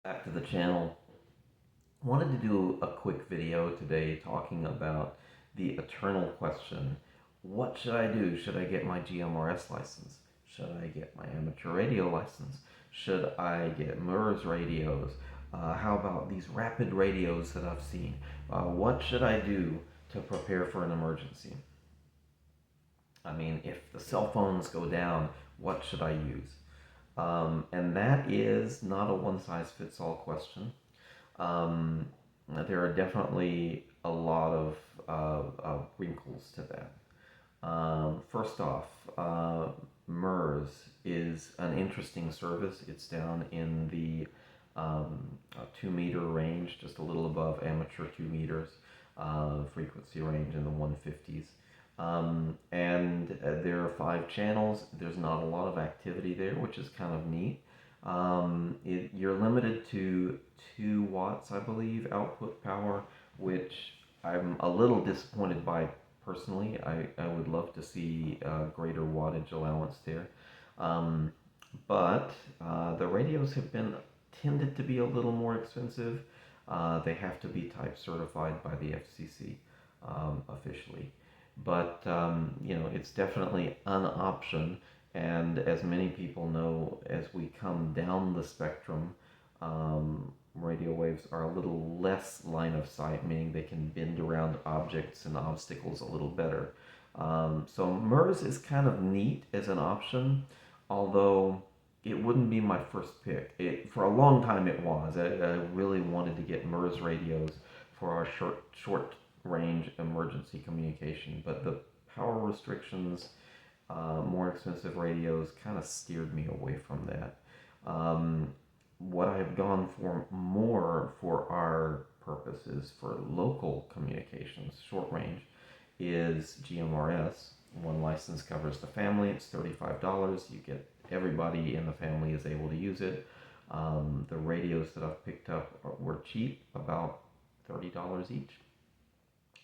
Back to the channel. Wanted to do a quick video today talking about the eternal question: what should I do? Should I get my GMRS license? Should I get my amateur radio license? Should I get MURS radios? How about these rapid radios that I've seen? What should I do to prepare for an emergency? I mean, if the cell phones go down, what should I use? And that is not a one size fits all question. Um, there are definitely a lot of wrinkles to that. First off, MERS is an interesting service. It's down in the 2 meter range, just a little above amateur 2 meters, frequency range in the 150s. And there are 5 channels. There's not a lot of activity there, which is kind of neat. You're limited to 2 watts, I believe, output power, which I'm a little disappointed by personally. I would love to see greater wattage allowance there. Um, but the radios have been tended to be a little more expensive. They have to be type certified by the FCC officially. But it's definitely an option. And as many people know, as we come down the spectrum, radio waves are a little less line of sight, meaning they can bend around objects and obstacles a little better. So MERS is kind of neat as an option, although it wouldn't be my first pick. For a long time it was. I really wanted to get MERS radios for our short range emergency communication, but the power restrictions, more expensive radios, kind of steered me away from that. What I've gone for more for our purposes for local communications, short range, is GMRS. One license covers the family. It's $35. You get everybody in the family is able to use it. The radios that I've picked up were cheap, about $30 each,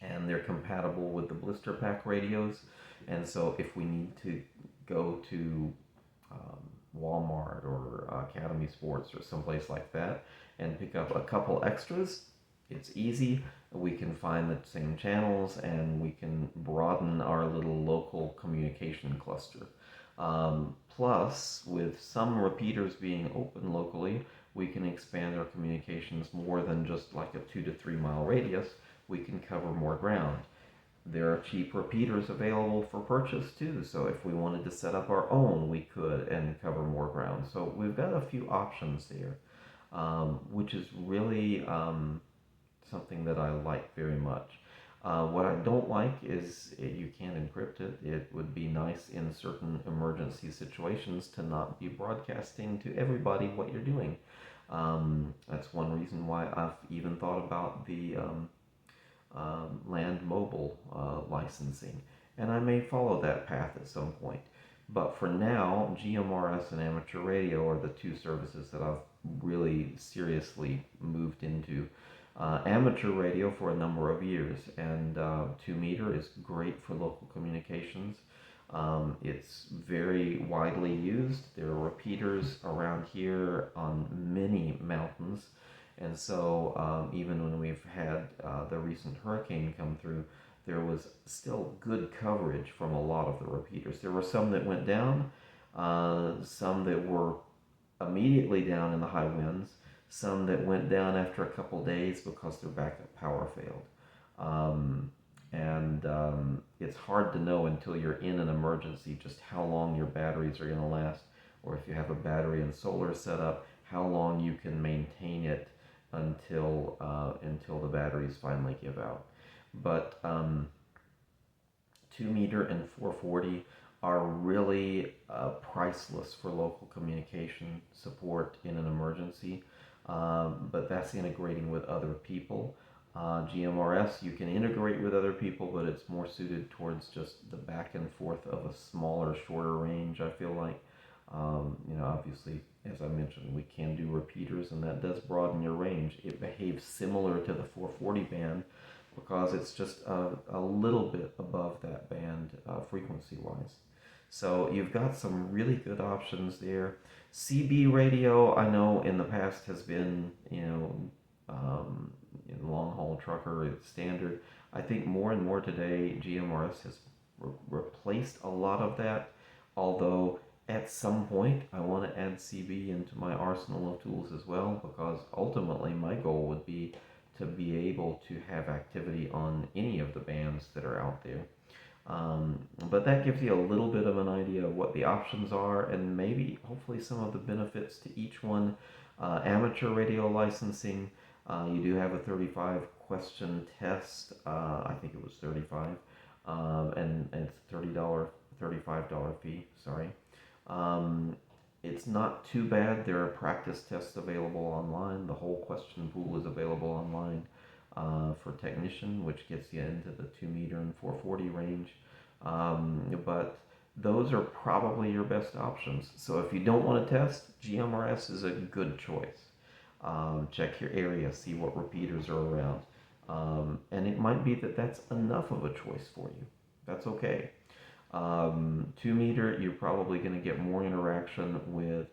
and they're compatible with the blister pack radios. And so if we need to go to Walmart or Academy Sports or someplace like that and pick up a couple extras, it's easy. We can find the same channels and we can broaden our little local communication cluster. Plus, with some repeaters being open locally, we can expand our communications more than just like a 2 to 3 mile radius. We can cover more ground. There are cheap repeaters available for purchase too, so if we wanted to set up our own, we could and cover more ground. So we've got a few options there, which is really something that I like very much. What I don't like is you can't encrypt it. It would be nice in certain emergency situations to not be broadcasting to everybody what you're doing. That's one reason why I've even thought about the land mobile licensing, and I may follow that path at some point. But for now, GMRS and amateur radio are the 2 services that I've really seriously moved into. Amateur radio for a number of years, and 2 meter is great for local communications. It's very widely used. There are repeaters around here on many mountains, and so even when we've had the recent hurricane come through, there was still good coverage from a lot of the repeaters. There were some that went down, some that were immediately down in the high winds, some that went down after a couple days because their backup power failed. And it's hard to know until you're in an emergency just how long your batteries are going to last, or if you have a battery and solar setup, how long you can maintain it until the batteries finally give out. But 2 meter and 440 are really priceless for local communication support in an emergency. But that's integrating with other people. GMRS, you can integrate with other people, but it's more suited towards just the back and forth of a smaller, shorter range, I feel like. Obviously, as I mentioned, we can do repeaters, and that does broaden your range. It behaves similar to the 440 band because it's just a little bit above that band frequency-wise. So you've got some really good options there. CB radio, I know in the past has been, in long haul trucker, it's standard. I think more and more today, GMRS has replaced a lot of that. Although at some point, I want to add CB into my arsenal of tools as well, because ultimately my goal would be to be able to have activity on any of the bands that are out there. But that gives you a little bit of an idea of what the options are and maybe hopefully some of the benefits to each one. Amateur radio licensing, you do have a 35 question test. I think it was 35, and it's $35 fee. Sorry. Um, it's not too bad. There are practice tests available online. The whole question pool is available online for technician, which gets you into the 2 meter and 440 range. But those are probably your best options. So if you don't want to test, GMRS is a good choice. Check your area, see what repeaters are around. And it might be that that's enough of a choice for you. That's okay. 2 meter, you're probably going to get more interaction with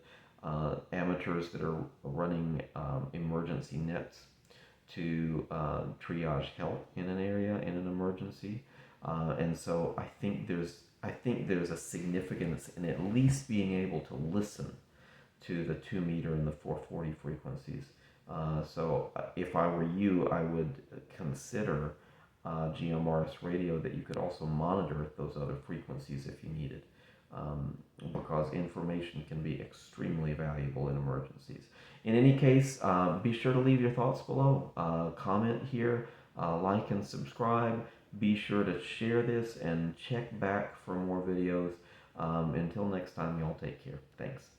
amateurs that are running emergency nets to triage help in an area in an emergency, and so I think there's a significance in at least being able to listen to the 2 meter and the 440 frequencies. So if I were you, I would consider GMRS radio that you could also monitor those other frequencies if you needed, because information can be extremely valuable in emergencies. In any case, be sure to leave your thoughts below. Comment here, like and subscribe. Be sure to share this and check back for more videos. Until next time, y'all take care. Thanks.